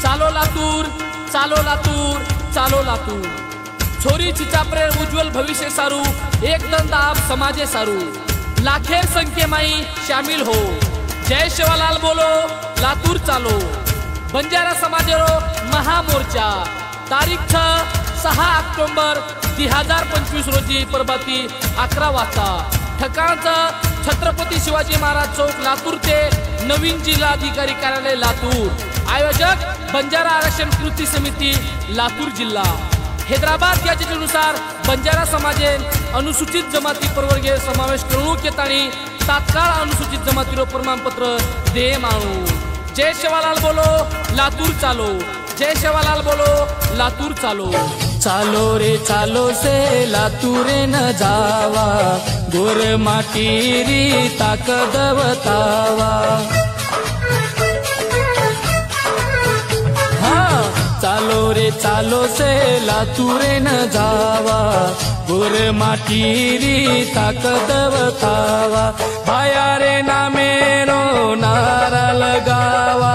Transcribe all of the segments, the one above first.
चालो लातूर, चालो लातूर, चालो लातूर। छोरी चिचापरे उज्ज्वल भविष्य सारू, एक दंत आप समाजे सारू। लाखेर संख्ये माई शामिल हो। जय शिवालाल बोलो, लातूर चालो। बंजारा समाजेरो महामोर्चा तारीख 6 ऑक्टोबर 2025 रोजी प्रभाती 11 वाजता। ठिकाणचं छत्रपती शिवाजी महाराज चौक लातूर ते नवीन जिल्हाधिकारी कार्यालय लातूर। आयोजक बंजारा आरक्षण कृती समिती लातूर जिल्हा। हैदराबाद यादीनुसार बंजारा समाजे अनुसूचित जमाती प्रवर्गीय समावेश करूक येतानी तात्काळ अनुसूचित जमातीरो प्रमाणपत्र दे मानू। जय शिवालाल बोलो, लातूर चालो। जय शिवालाल बोलो, लातूर चालो। चालो रे चालो से लातूरे न जावा, गोर माटी री ताकद बतावा। चालो रे चालो से लातूरे न जावा, गोर माटी री ताकद बतावा। भाया रे नामेरो नारा लगावा,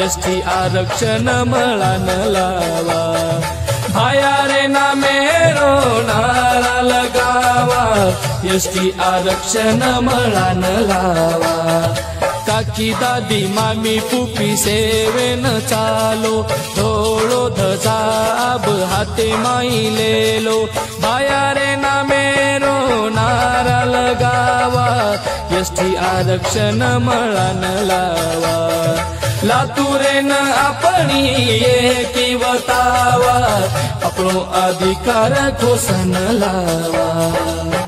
एसटी आरक्षण मळान लावा। भाया रे नामेरो नारा लगावा, एसटी आरक्षण मळान लावा। काकी दादी मामी पुपी सेवेन चालो, ढोलो धजाब हाते माई लेलो। भाया रे नामेरो नारा लगावा, एसटी आरक्षण मळान लावा। लातूरेन अपनी एकी बतावा, अपनो अधिकार घोषण लावा।